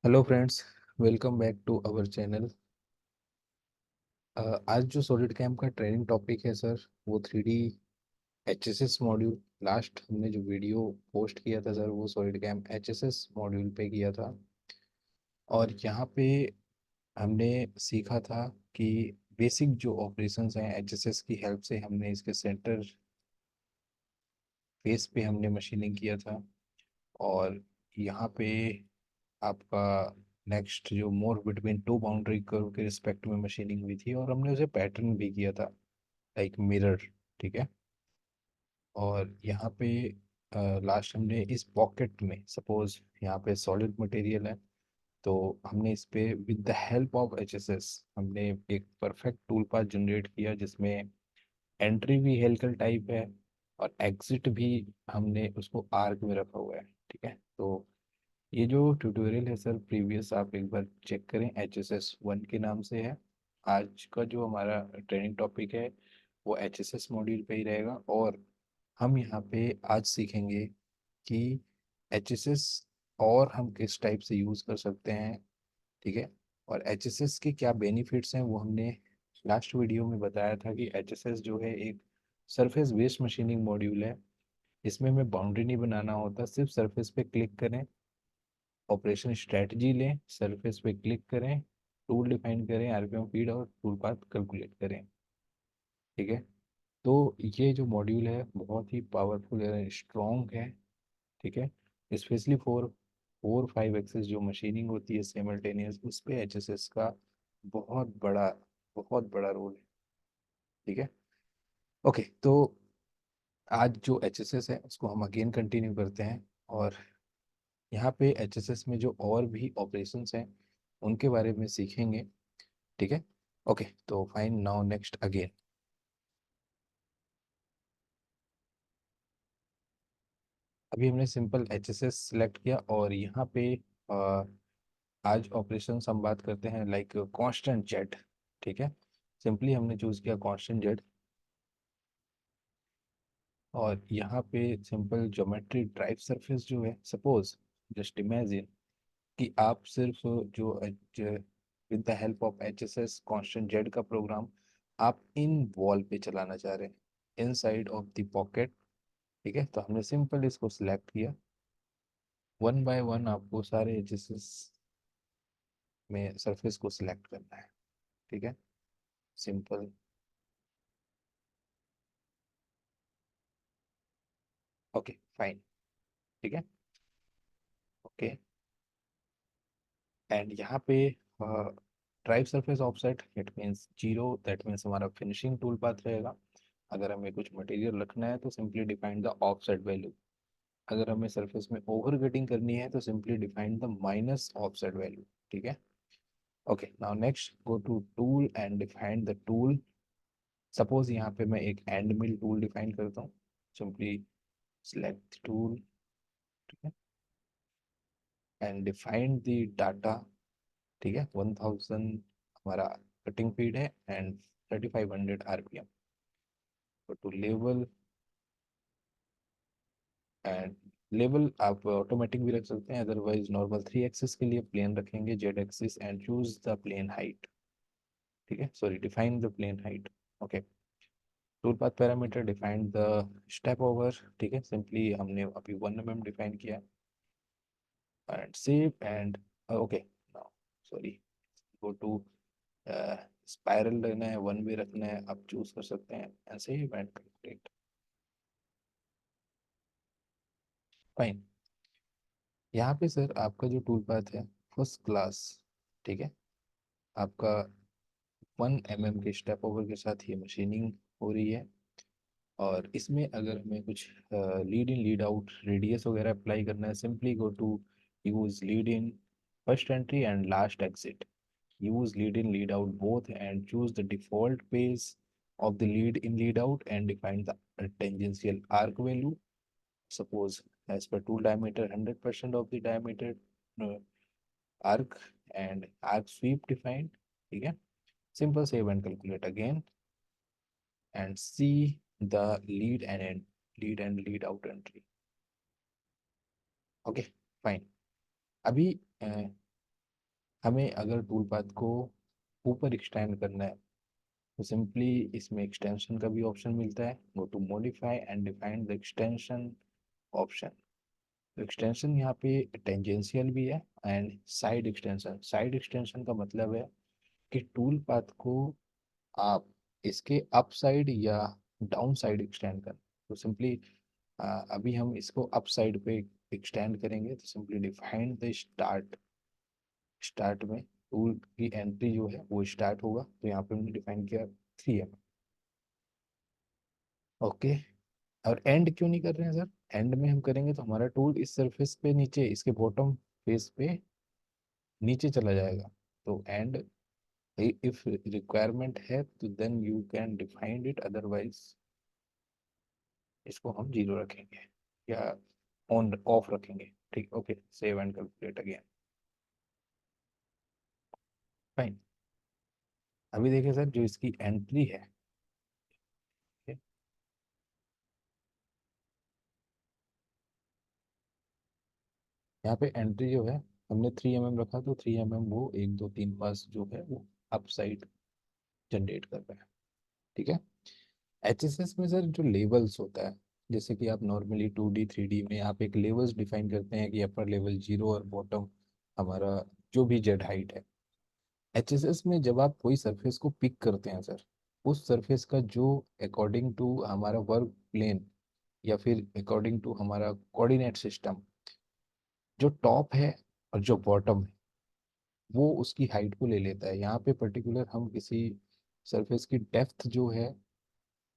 Hello friends, welcome back to our channel. आज जो solid cam का ट्रेनिंग टॉपिक है सर, वो 3D HSS मॉड्यूल। लास्ट हमने जो वीडियो पोस्ट किया था सर, वो सॉलिड कैम्प HSS मॉड्यूल पे किया था। और यहाँ पे हमने सीखा था कि बेसिक जो ऑपरेशंस हैं HSS की हेल्प से हमने इसके सेंटर फेस पे हमने मशीनिंग किया था। और यहाँ पे आपका नेक्स्ट जो मोर बिटवीन टू बाउंड्री कर्व के रिस्पेक्ट में मशीनिंग हुई थी, और हमने उसे पैटर्न भी किया था लाइक मिरर। ठीक है। और यहाँ पे लास्ट हमने इस पॉकेट में, सपोज यहाँ पे सॉलिड मटेरियल है, तो हमने इस पे with the help of HSS हमने एक परफेक्ट टूल पाथ जनरेट किया, जिसमें एंट्री भी हेलिकल टाइप है और एग्जिट भी हमने उसको आर्क में रखा हुआ है। ठीक है। तो ये जो ट्यूटोरियल है सर प्रीवियस, आप एक बार चेक करें, HSS 1 के नाम से है। आज का जो हमारा ट्रेनिंग टॉपिक है वो HSS मॉड्यूल पे ही रहेगा। और हम यहाँ पे आज सीखेंगे कि HSS और हम किस टाइप से यूज़ कर सकते हैं। ठीक है। और HSS के क्या बेनिफिट्स हैं वो हमने लास्ट वीडियो में बताया था कि HSS जो है एक सरफेस बेस्ड मशीनिंग मॉड्यूल है। इसमें हमें बाउंड्री नहीं बनाना होता, सिर्फ सरफेस पे क्लिक करें, ऑपरेशन स्ट्रेटजी लें, सरफेस पे क्लिक करें, टूल डिफाइन करें, RPM फीड और टूल पाथ कैलकुलेट करें। ठीक है। तो ये जो मॉड्यूल है बहुत ही पावरफुल है, स्ट्रॉन्ग है। ठीक है। स्पेशली फॉर 4-5 एक्सेस जो मशीनिंग होती है सिमल्टेनियस, उस पे HSS का बहुत बड़ा बहुत बड़ा रोल है। ठीक है। ओके, तो आज जो HSS है उसको हम अगेन कंटिन्यू करते हैं। और यहाँ पे HSS में जो और भी ऑपरेशंस हैं उनके बारे में सीखेंगे। ठीक है। ओके, तो फाइन, नाउ नेक्स्ट अगेन। अभी हमने सिंपल HSS सिलेक्ट किया और यहाँ पे अ, आज ऑपरेशन हम बात करते हैं लाइक कांस्टेंट जेड। ठीक है। सिंपली हमने चूज किया कांस्टेंट जेड। और यहाँ पे सिंपल ज्योमेट्री ड्राइव सरफेस जो है, सपोज जस्ट इमेजिन कि आप सिर्फ जो with the help of HSS constant Z का प्रोग्राम आप इन वॉल पे चलाना चाह रहे हैं, इनसाइड ऑफ द पॉकेट। ठीक है। तो हमने सिंपल इसको सिलेक्ट किया। वन बाय वन आपको सारे एजेस में सरफेस को सिलेक्ट करना है। ठीक है। सिंपल। Okay, fine. ठीक है। ओके। एंड यहाँ पे drive surface offset, it means 0, that means हमारा फिनिशिंग टूल पाथ रहेगा। अगर हमें कुछ मटेरियल रखना है तो simply define the offset value. अगर हमें सरफेस में ओवर कटिंग करनी है तो simply define the minus offset value. ठीक है। Okay, now next go to tool and define the tool. Suppose यहाँ पे मैं एक एंड मिल टूल डिफाइन करता हूँ। Simply select tool. ठीक है। And define the data. ठीक है। 1000 हमारा कटिंग फीड है and 3500 RPM। Go to level. And level आप ऑटोमेटिक भी रख सकते हैं, अदरवाइज नॉर्मल 3 एक्सिस के लिए प्लेन रखेंगे, Z axis, and choose the plane height. ठीक है, sorry, define the plane height. Okay. Tool path parameter, define the step over. ठीक है, सिंपली हमने अभी 1 mm डिफाइन किया and save and okay. Now sorry, go to spiral लेना है, one way रखना है, आप चूज कर सकते हैं and save and calculate. Fine. यहाँ पे सर आपका जो टूल पाथ है फर्स्ट क्लास। ठीक है। आपका 1 mm के स्टेप ओवर के साथ ये मशीनिंग हो रही है। और इसमें अगर हमें कुछ lead in lead out radius वगैरह अप्लाई करना है, simply go to use lead in first entry and last exit. use lead in lead out both and choose the default pace of the lead in lead out and define the tangential arc value. Suppose as per tool diameter 100% of the diameter uh, arc and arc sweep defined. ठीक है। Simple save and calculate again and see the lead and lead out entry. Okay, fine. अभी हमें अगर tool path को ऊपर extend करना है तो सिंपली इसमें एक्सटेंशन का भी ऑप्शन मिलता है। Go to modify and define the extension option. तो एक्सटेंशन यहाँ पे टेंजेंशियल भी है and side extension. Side extension का मतलब है कि टूल पाथ को आप इसके अप साइड या डाउन साइड एक्सटेंड कर। तो सिंपली अभी हम इसको अप साइड पे एक्सटेंड करेंगे तो simply define the start. Start में टूल की एंट्री जो है वो स्टार्ट होगा, तो यहाँ पे हमने डिफाइन किया 3 mm। ओके। और एंड क्यों नहीं कर रहे हैं सर? एंड में हम करेंगे तो हमारा टूल इस सरफेस पे नीचे इसके बॉटम फेस पे नीचे चला जाएगा। तो एंड इफ रिक्वायरमेंट है तो then you can define it, otherwise इसको हम 0 रखेंगे या ऑन ऑफ रखेंगे। ठीक, okay, save and calculate again. Fine. अभी देखिए सर, जो इसकी एंट्री है, okay, यहाँ पे एंट्री जो है हमने 3 mm रखा, तो 3 mm वो 1 2 3 पास जो है वो अप साइड जनरेट कर रहा है। ठीक है। एचएसएस में सर जो लेवल्स होता है, जैसे कि आप नॉर्मली 2D 3D में आप एक लेवल्स डिफाइन करते हैं कि अपर लेवल 0 और बॉटम हमारा जो भी जेड हाइट है। एचएसएस में जब आप कोई सरफेस को पिक करते हैं सर, उस सरफेस का जो अकॉर्डिंग टू हमारा वर्क प्लेन या फिर अकॉर्डिंग टू हमारा कोऑर्डिनेट सिस्टम, जो टॉप है और जो बॉटम है वो उसकी हाइट को ले लेता है। यहाँ पे पर्टिकुलर हम किसी सरफेस की डेप्थ जो है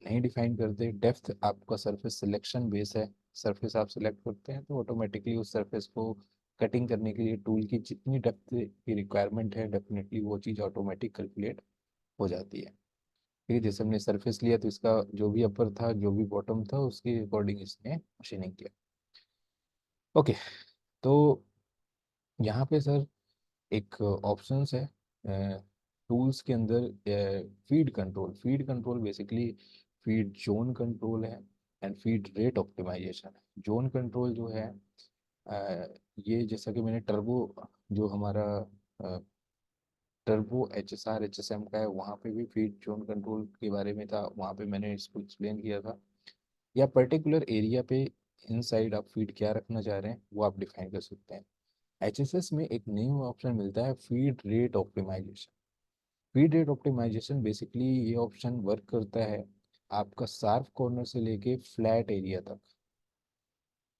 नहीं डिफाइन करते। डेप्थ आपका सरफेस सिलेक्शन बेस है। सरफेस आप सिलेक्ट करते हैं तो ऑटोमेटिकली उस सरफेस को कटिंग करने के लिए टूल की जितनी डेप्थ की रिक्वायरमेंट है डेफिनेटली वो चीज़ ऑटोमेटिक कैलकुलेट हो जाती है। ठीक है, जैसे हमने सरफेस लिया तो इसका जो भी अपर था जो भी बॉटम था उसके अकॉर्डिंग इसने मशीनिंग किया। ओके। तो यहाँ पे सर एक ऑप्शंस है टूल्स के अंदर, feed control. Feed control basically feed zone control है एंड फीड रेट ऑप्टिमाइजेशन है। जोन कंट्रोल जो है ये जैसा कि मैंने टर्बो जो हमारा टर्बो HSR HSM का है वहाँ पे भी फीड जोन कंट्रोल के बारे में था, वहाँ पे मैंने इसको एक्सप्लेन किया था। या पर्टिकुलर एरिया पे इनसाइड आप फीड क्या रखना चाह रहे हैं वो आप डिफाइन कर सकते हैं। एचएसएस में एक न्यू ऑप्शन मिलता है feed rate optimization. Feed rate optimization basically ये ऑप्शन वर्क करता है आपका शार्प कॉर्नर से लेके फ्लैट एरिया तक।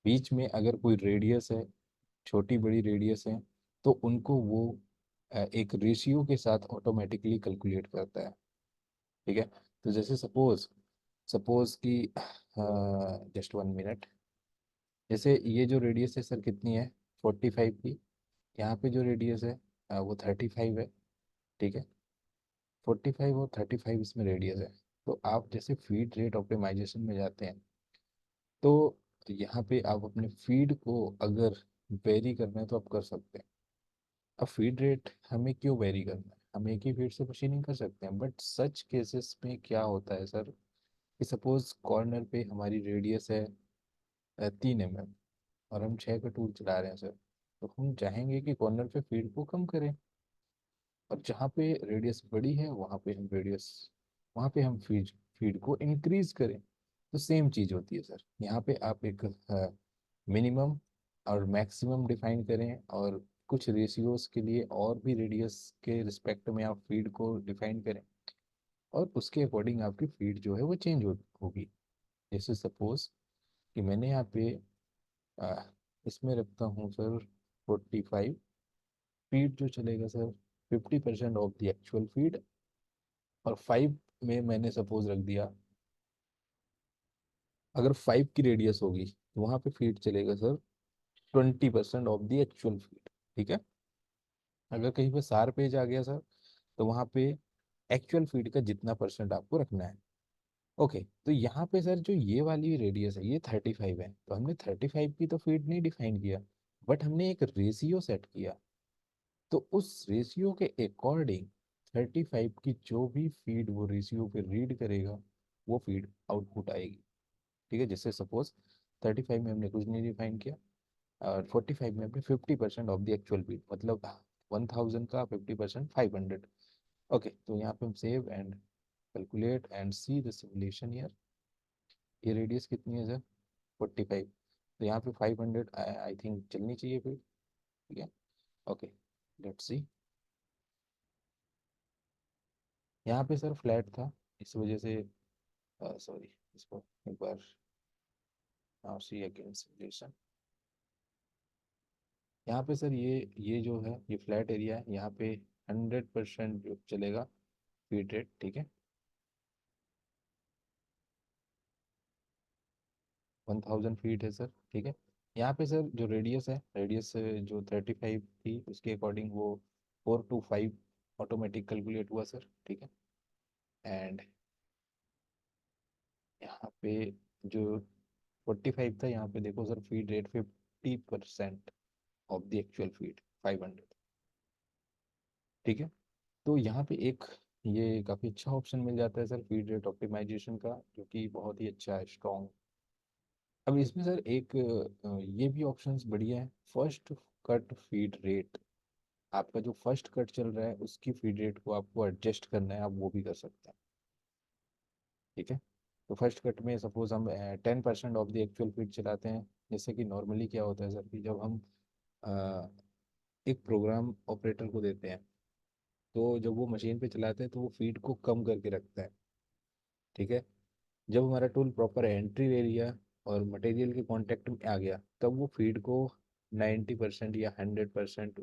बीच में अगर कोई रेडियस है, छोटी बड़ी रेडियस है, तो उनको वो एक रेशियो के साथ ऑटोमेटिकली कैलकुलेट करता है। ठीक है। तो जैसे सपोज सपोज कि जस्ट 1 मिनट, जैसे ये जो रेडियस है सर कितनी है, 45 की। यहाँ पे जो रेडियस है वो 35 है। ठीक है। 45 और 35 इसमें रेडियस है। तो आप जैसे फीड रेट ऑप्टिमाइजेशन में जाते हैं तो यहाँ पे आप अपने फीड को अगर वेरी करना है तो आप कर सकते हैं। अब फीड रेट हमें क्यों वेरी करना है, हम एक ही फीड से मशीनिंग कर सकते हैं, बट सच केसेस में क्या होता है सर कि सपोज कॉर्नर पे हमारी रेडियस है 3 mm और हम 6 का टूल चला रहे हैं सर, तो हम चाहेंगे कि कॉर्नर पे फीड को कम करें, और जहाँ पे रेडियस बड़ी है वहाँ पे हम फीड फीड को इंक्रीज करें। तो सेम चीज़ होती है सर, यहाँ पे आप एक मिनिमम और मैक्सिमम डिफाइन करें और कुछ रेशियोज के लिए और भी रेडियस के रिस्पेक्ट में आप फीड को डिफाइन करें, और उसके अकॉर्डिंग आपकी फीड जो है वो चेंज होगी। जैसे सपोज कि मैंने यहाँ पे अ, इसमें रखता हूँ सर 45 फीड जो चलेगा sir, 50% of the actual feed. और 5 में मैंने सपोज रख दिया, अगर 5 की रेडियस होगी तो वहाँ पे फीड चलेगा sir 20% of the actual feed. ठीक है। अगर कहीं पे सार पेज आ गया सर तो वहाँ पे एक्चुअल फीड का जितना परसेंट आपको रखना है। ओके। तो यहाँ पे सर जो ये वाली रेडियस है ये 35 है, तो हमने 35 की तो फीड नहीं डिफाइन किया, बट हमने एक रेशियो सेट किया। तो उस रेशियो के अकॉर्डिंग 35 की जो भी फीड वो रेशियो पे रीड करेगा वो फीड आउटपुट आएगी। ठीक है। जैसे सपोज 35 में हमने कुछ नहीं डिफाइन किया और 45 में हमने 50% ऑफ द एक्चुअल फीड, मतलब 1000 का 50% 500। ओके, तो यहाँ पे हम save and calculate and see the simulation year. ये रेडियस कितनी है सर? 45। तो यहाँ पे 500 आई थिंक चलनी चाहिए फिर। ठीक है, ओके, लेट्स सी। यहाँ पे सर फ्लैट था, इस वजह से सॉरी, इसको एक बार सी अगेन सिमुलेशन। यहाँ पे सर ये जो है ये फ्लैट एरिया है, यहाँ पे 100% जो चलेगा फीड रेट। ठीक है, 1000 फीट है सर। ठीक है, यहाँ पे सर जो रेडियस है, रेडियस जो 35 थी उसके अकॉर्डिंग वो 4 to 5 ऑटोमेटिक कैलकुलेट हुआ सर। ठीक है, एंड यहाँ पे जो 45 था, यहाँ पे देखो sir feed rate 50% of the actual feed 500। ठीक है, तो यहाँ पे एक ये काफ़ी अच्छा ऑप्शन मिल जाता है सर फीड रेट ऑप्टिमाइजेशन का, जो कि बहुत ही अच्छा है, स्ट्रॉन्ग। अब इसमें सर एक ये भी ऑप्शंस बढ़िया है, फर्स्ट कट फीड रेट। आपका जो फर्स्ट कट चल रहा है उसकी फीड रेट को आपको एडजस्ट करना है, आप वो भी कर सकते हैं। ठीक है, तो फर्स्ट कट में सपोज हम 10% ऑफ द एक्चुअल फीड चलाते हैं। जैसे कि नॉर्मली क्या होता है सर कि जब हम अ, एक प्रोग्राम ऑपरेटर को देते हैं, तो जब वो मशीन पे चलाते हैं तो वो फीड को कम करके रखता है। ठीक है, जब हमारा टूल प्रॉपर एंट्री ले लिया और मटेरियल के कांटेक्ट में आ गया, तब वो फीड को 90% या 100%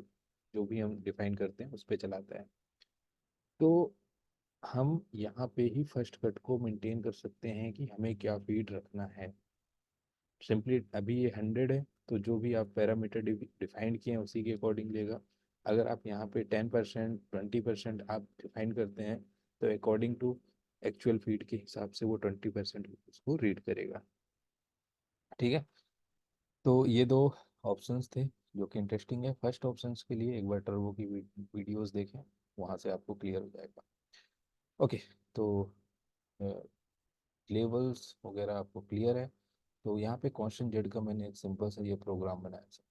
जो भी हम डिफाइन करते हैं उस पर चलाता है। तो हम यहाँ पे ही फर्स्ट कट को मेंटेन कर सकते हैं कि हमें क्या फीड रखना है। सिंपली अभी ये 100 है, तो जो भी आप पैरामीटर डिफाइन किए हैं उसी के अकॉर्डिंग लेगा। अगर आप यहाँ पे 10% 20% आप डिफाइन करते हैं, तो अकॉर्डिंग टू एक्चुअल फीड के हिसाब से वो 20% उसको रीड करेगा। ठीक है, तो ये दो ऑप्शंस थे जो कि इंटरेस्टिंग है। फर्स्ट ऑप्शंस के लिए एक बार टर्बो की वीडियोस देखें, वहाँ से आपको क्लियर हो जाएगा। ओके, तो लेवल्स वगैरह आपको क्लियर है। तो यहाँ पे कॉन्स्टेंट जेड का मैंने एक सिंपल सा ये प्रोग्राम बनाया सर।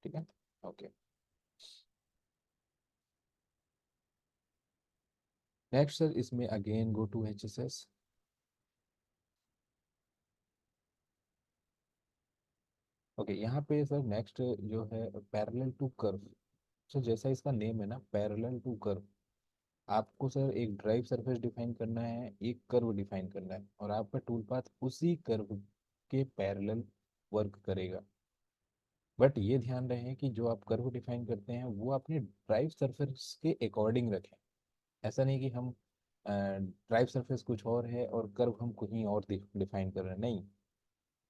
ठीक है, ओके। नेक्स्ट सर, इसमें again go to HSS। Okay, यहाँ पे सर नेक्स्ट जो है पैरेलल टू कर्व। सर जैसा इसका नेम है ना, पैरेलल टू कर्व, आपको सर एक ड्राइव सरफेस डिफाइन करना है, एक कर्व डिफाइन करना है, और आपका टूल पाथ उसी कर्व के पैरेलल वर्क करेगा। बट ये ध्यान रहे कि जो आप कर्व डिफाइन करते हैं वो अपने ड्राइव सरफेस के अकॉर्डिंग रखें। ऐसा नहीं कि हम ड्राइव सरफेस कुछ और है और कर्व हम कहीं और डिफाइन कर रहे हैं, नहीं।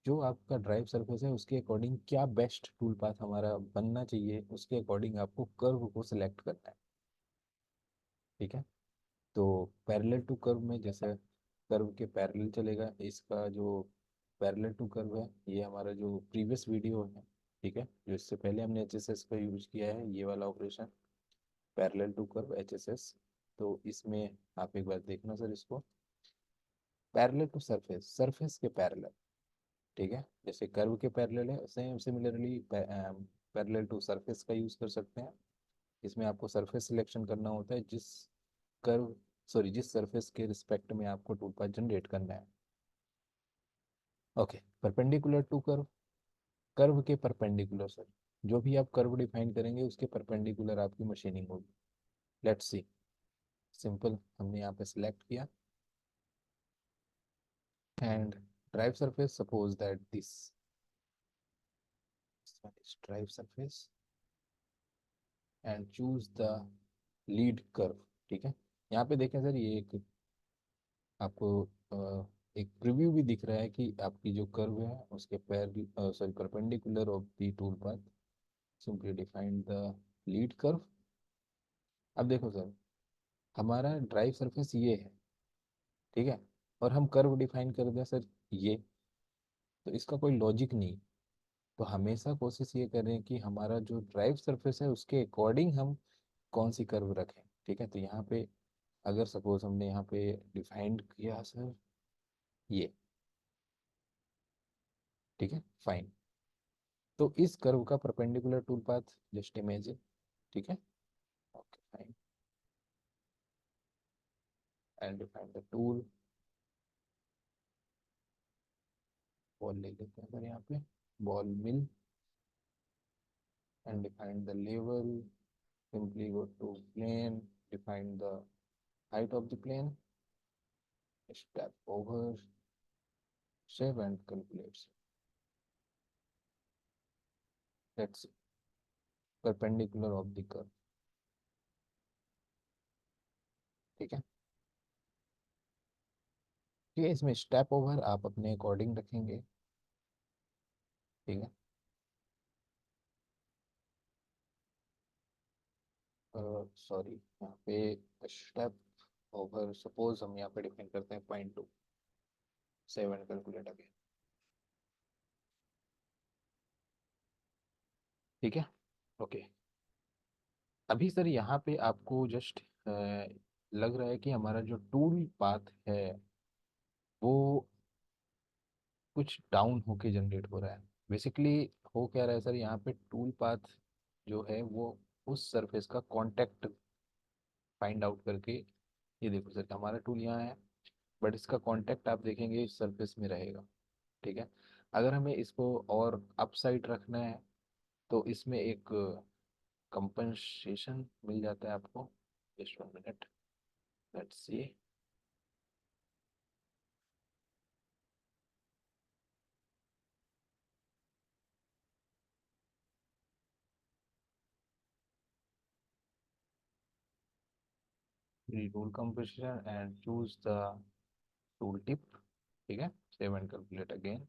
जो आपका ड्राइव सरफेस है उसके अकॉर्डिंग क्या बेस्ट टूल पाथ हमारा बनना चाहिए, उसके अकॉर्डिंग आपको कर्व को सिलेक्ट करना है। ठीक है, तो पैरेलल टू कर्व में जैसे कर्व के पैरेलल चलेगा, इसका जो पैरेलल टू कर्व है ये हमारा जो प्रीवियस वीडियो है, ठीक है, जो इससे पहले हमने HSS का यूज किया है, ये वाला operation parallel to curve HSS। तो इसमें आप एक बार देखना सर इसको, पैरेलल टू सरफेस, सरफेस के पैरेलल। ठीक है, जैसे कर्व के पैरेलल है, same similarly parallel to surface का यूज कर सकते हैं। इसमें आपको सरफेस सिलेक्शन करना होता है जिस कर्व, सॉरी, जिस सरफेस के रिस्पेक्ट में आपको टूल पाथ जनरेट करना है। Okay, perpendicular to curve, curve के परपेंडिकुलर सर, जो भी आप कर्व डिफाइन करेंगे उसके परपेंडिकुलर आपकी मशीनिंग होगी। लेट्स सी, सिंपल हमने यहाँ पे सिलेक्ट किया and drive surface, suppose that this drive surface and choose the lead curve. ठीक है, यहाँ पे देखें सर, ये एक आपको एक प्रीव्यू भी दिख रहा है कि आपकी जो कर्व है उसके पैर, sorry, perpendicular of the tool path, simply define the lead curve. अब देखो सर, हमारा ड्राइव सरफेस ये है, ठीक है, और हम कर्व डिफाइन कर दें सर ये, तो इसका कोई लॉजिक नहीं। तो हमेशा कोशिश ये करें कि हमारा जो ड्राइव सरफेस है उसके अकॉर्डिंग हम कौन सी कर्व रखें। ठीक है, तो यहाँ पे अगर सपोज हमने यहाँ पे डिफाइंड किया सर ये, ठीक है, फाइन। तो इस कर्व का perpendicular tool path just image है। ठीक है, and define the tool, ball ले लेते हैं सर यहाँ पे, ball mill, and define the level, simply go to plane, define the height of the plane, step over, save and calculates. That's perpendicular of the curve. ठीक है, ठीक है, इसमें स्टेप ओवर आप अपने अकॉर्डिंग रखेंगे। ठीक है, सॉरी, यहाँ पे स्टेप ओवर सपोज हम यहाँ पे डिफाइन करते हैं 0.2, सेव एंड कैलकुलेट अगेन। ठीक है, ओके। अभी सर यहाँ पे आपको जस्ट लग रहा है कि हमारा जो टूल पाथ है वो कुछ डाउन होके जनरेट हो रहा है। बेसिकली हो क्या रहा है सर, यहाँ पे टूल पाथ जो है वो उस सरफेस का कांटेक्ट फाइंड आउट करके, ये देखो सर हमारा टूल यहाँ है, बट इसका कांटेक्ट आप देखेंगे इस सरफेस में रहेगा। ठीक है, अगर हमें इसको और अप साइड रखना है तो इसमें एक कंपनसेशन मिल जाता है आपको। Just 1 minute, let's see. Tool composition and choose the tool tip. ठीक है, save and calculate again,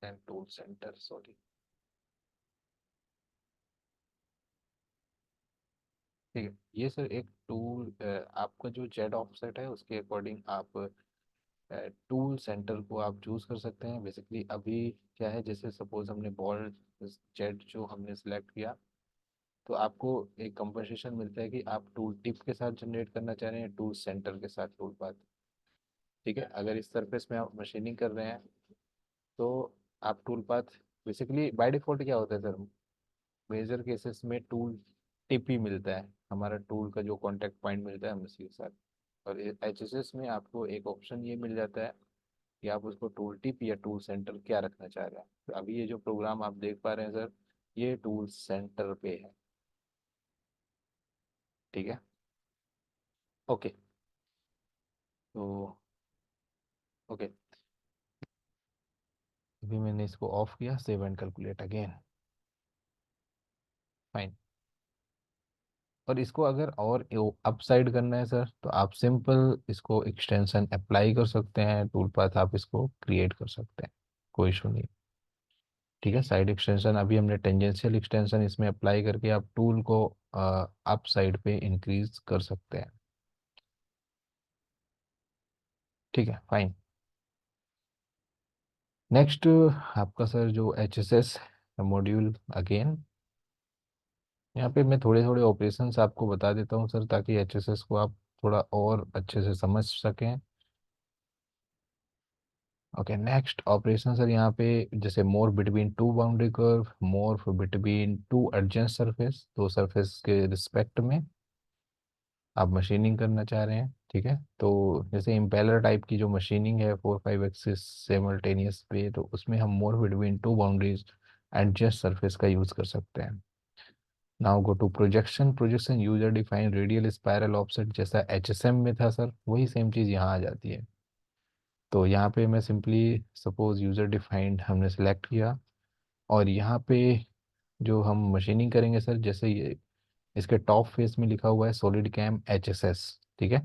and tool centre, sorry. ठीक है, ये सर एक टूल, आपका जो जेड ऑफसेट है उसके अकॉर्डिंग आप टूल सेंटर को आप चूज कर सकते हैं। बेसिकली अभी क्या है, जैसे सपोज हमने बॉल जेड जो हमने सेलेक्ट किया, तो आपको एक कंपनसेशन मिलता है कि आप टूल टिप के साथ जनरेट करना चाह रहे हैं, टूल सेंटर के साथ टूल पाथ। ठीक है, अगर इस सरफेस में आप मशीनिंग कर रहे हैं तो आप tool path, basically by default क्या होता है सर, मेजर केसेस में टूल टिप ही मिलता है, हमारा टूल का जो कांटेक्ट पॉइंट मिलता है हम उसी के साथ। और एचएसएस में आपको एक ऑप्शन ये मिल जाता है कि आप उसको टूल टिप या टूल सेंटर क्या रखना चाह रहे हैं। तो अभी ये जो प्रोग्राम आप देख पा रहे हैं सर, ये टूल सेंटर पे है। ठीक है, ओके। तो ओके, अभी मैंने इसको ऑफ किया, save and calculate again, fine. और इसको अगर और अपसाइड करना है सर, तो आप सिंपल इसको एक्सटेंशन अप्लाई कर सकते हैं, टूल पाथ आप इसको क्रिएट कर सकते हैं, कोई इशू नहीं। ठीक है, साइड एक्सटेंशन अभी हमने टेंजेंशियल एक्सटेंशन इसमें अप्लाई करके आप टूल को अप साइड पे इंक्रीज कर सकते हैं। ठीक है, फाइन। नेक्स्ट आपका सर जो H S S module again, यहाँ पे मैं थोड़े थोड़े ऑपरेशंस आपको बता देता हूँ सर, ताकि एच एस एस को आप थोड़ा और अच्छे से समझ सकें। ओके, नेक्स्ट ऑपरेशन सर यहाँ पे, जैसे मोर between to boundary curve, more between to एडजेंट surface, दो सरफेस के रिस्पेक्ट में आप मशीनिंग करना चाह रहे हैं। ठीक है, तो जैसे इम्पेलर टाइप की जो मशीनिंग है 4-5 एक्सिस सिमल्टेनियस पे, तो उसमें हम more between two boundaries adjust surface का यूज़ कर सकते हैं। Now go to projection, projection user define radial spiral offset, जैसा एचएसएम में था सर वही सेम चीज़ यहाँ आ जाती है। तो यहाँ पे मैं सिंपली सपोज यूजर डिफाइंड हमने सेलेक्ट किया, और यहाँ पे जो हम मशीनिंग करेंगे सर, जैसे ये इसके टॉप फेस में लिखा हुआ है सॉलिड कैम एचएसएस। ठीक है,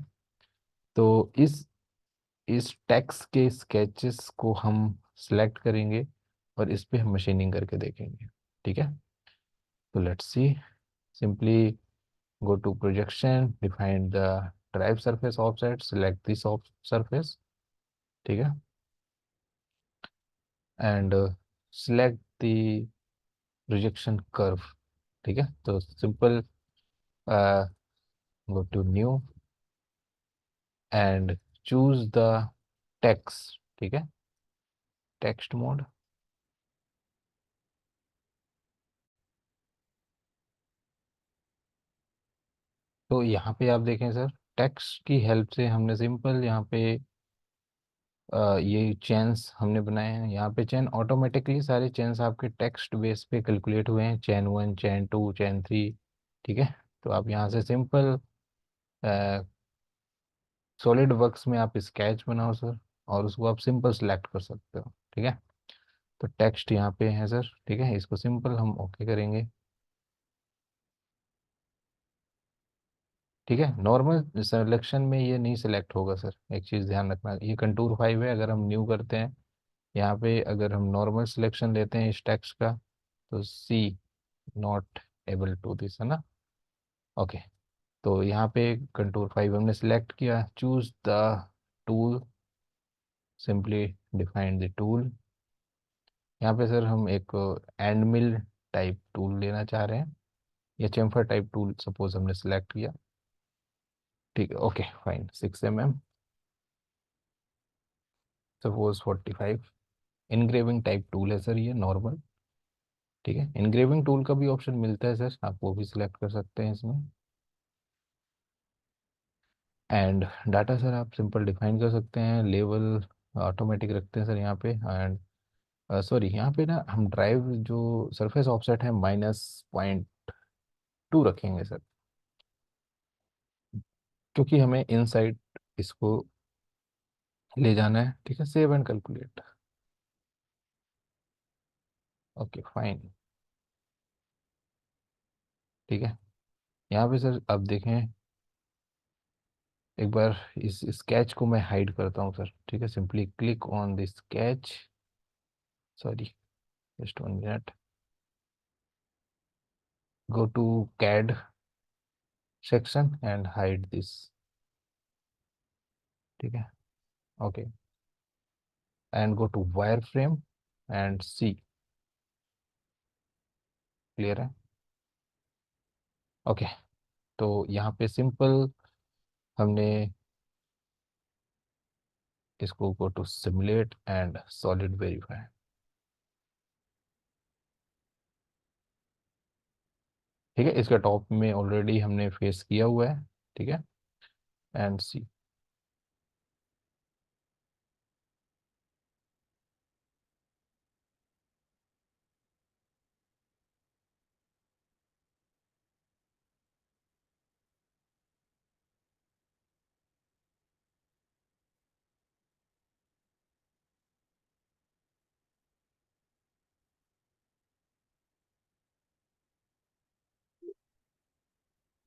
तो इस टेक्स्ट के स्केचेस को हम सिलेक्ट करेंगे और इस पे हम मशीनिंग करके देखेंगे। ठीक है, तो let's see, simply go to projection, define the drive surface offset, select this surface। ठीक है, and select the projection curve। ठीक है, तो simple go to new and choose the text। ठीक है, टेक्स्ट मोड, तो यहाँ पे आप देखें सर, टेक्स्ट की हेल्प से हमने सिंपल यहाँ पे ये चेन्स हमने बनाए हैं। यहाँ पे चेन ऑटोमेटिकली सारे चेन्स आपके टेक्स्ट बेस पे कैलकुलेट हुए हैं, chain one, chain two, chain three. ठीक है। तो आप यहाँ से सिंपल सॉलिड वर्क्स में आप स्केच बनाओ सर, और उसको आप सिंपल सेलेक्ट कर सकते हो। ठीक है। तो टेक्स्ट यहाँ पे है सर। ठीक है, इसको सिंपल हम ओके करेंगे। ठीक है, नॉर्मल सिलेक्शन में ये नहीं सिलेक्ट होगा सर, एक चीज़ ध्यान रखना, ये कंटूर 5 है। अगर हम न्यू करते हैं यहाँ पे, अगर हम नॉर्मल सिलेक्शन लेते हैं इस टेक्स्ट का, तो सी नॉट एबल टू दिस, है ना। ओके। तो यहाँ पे कंटूर 5 हमने सिलेक्ट किया, choose the tool, simply define the tool. यहाँ पे सर हम एक एंड मिल टाइप टूल लेना चाह रहे हैं, या चेम्फर टाइप टूल सपोज हमने सिलेक्ट किया। ठीक है, okay fine, 6 mm, suppose 45। Engraving type tool है सर ये, नॉर्मल। ठीक है, इनग्रेविंग टूल का भी ऑप्शन मिलता है सर, आप वो भी सिलेक्ट कर सकते हैं इसमें। एंड डाटा सर आप सिंपल डिफाइन कर सकते हैं, लेवल ऑटोमेटिक रखते हैं सर यहाँ पे। एंड सॉरी, यहाँ पे ना हम ड्राइव जो सरफेस ऑफसेट है -0.2 रखेंगे सर, क्योंकि हमें इनसाइड इसको ले जाना है। ठीक है, save and calculate. Okay fine. ठीक है, यहाँ पे सर आप देखें, एक बार इस स्केच को मैं हाइड करता हूँ सर। ठीक है, simply click on this sketch, sorry, just 1 minute, go to CAD section and hide this. ठीक है, okay, and go to wire frame and see, clear है। ओके। तो यहाँ पे सिंपल हमने इसको go to simulate and solid verify. ठीक है, इसका टॉप में ऑलरेडी हमने फेस किया हुआ है। ठीक है, एंड सी।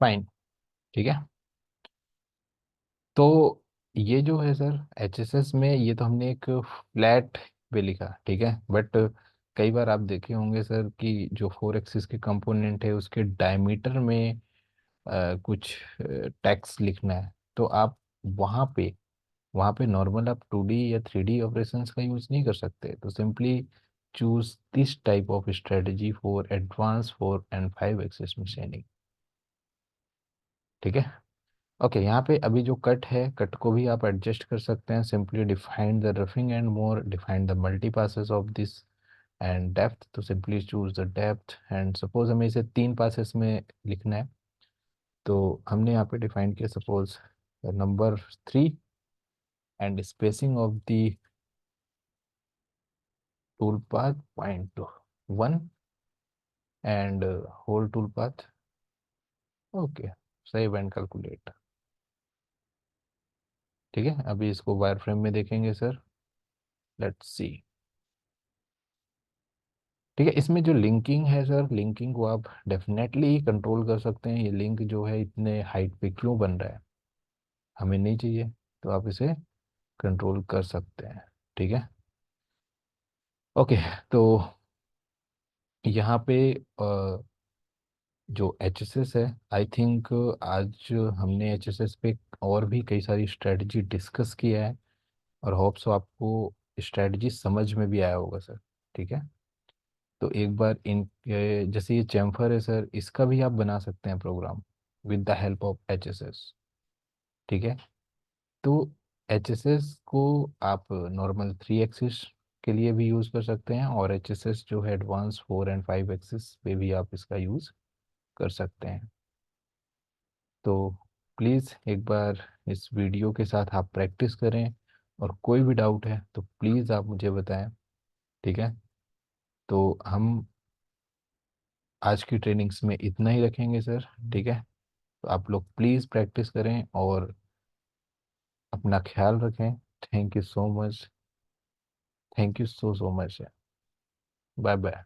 फाइन। ठीक है, तो ये जो है सर HSS में, ये तो हमने एक फ्लैट पे लिखा। ठीक है, बट कई बार आप देखे होंगे सर कि जो 4 एक्सिस के कंपोनेंट है उसके डायमीटर में कुछ टेक्स्ट लिखना है, तो आप वहाँ पे वहाँ पे नॉर्मल आप 2D या 3D ऑपरेशंस का यूज़ नहीं कर सकते। तो simply choose this type of strategy for advance 4 and 5 axis machining. ठीक है, ओके। यहाँ पे अभी जो कट है, कट को भी आप एडजस्ट कर सकते हैं, simply define the roughing and more, define the multi passes of this and depth. तो simply choose the depth, and suppose हमें इसे 3 पासेस में लिखना है, तो हमने यहाँ पे डिफाइन किया suppose number 3, and spacing of the tool path .1, and hole tool path. Okay, save and calculate. ठीक है, अभी इसको वायर फ्रेम में देखेंगे सर, लेट्स सी। ठीक है, इसमें जो लिंकिंग है सर, लिंकिंग को आप डेफिनेटली कंट्रोल कर सकते हैं। ये लिंक जो है इतने हाइट पे क्यों बन रहा है, हमें नहीं चाहिए, तो आप इसे कंट्रोल कर सकते हैं। ठीक है, ओके। तो यहाँ पे जो HSS है, आई थिंक आज हमने HSS पे और भी कई सारी स्ट्रेटजी डिस्कस किया है, और होप सो आपको स्ट्रेटजी समझ में भी आया होगा सर। ठीक है, तो एक बार जैसे ये चैम्फर है सर, इसका भी आप बना सकते हैं program with the help of HSS। ठीक है, तो HSS को आप नॉर्मल 3 एक्सिस के लिए भी यूज़ कर सकते हैं, और HSS जो है एडवांस 4 and 5 एक्सिस पे भी आप इसका यूज़ कर सकते हैं। तो प्लीज़ एक बार इस वीडियो के साथ आप प्रैक्टिस करें, और कोई भी डाउट है तो प्लीज़ आप मुझे बताएं। ठीक है, तो हम आज की ट्रेनिंग्स में इतना ही रखेंगे सर। ठीक है, तो आप लोग प्लीज़ प्रैक्टिस करें और अपना ख्याल रखें। Thank you so much. Thank you so so much. Bye bye.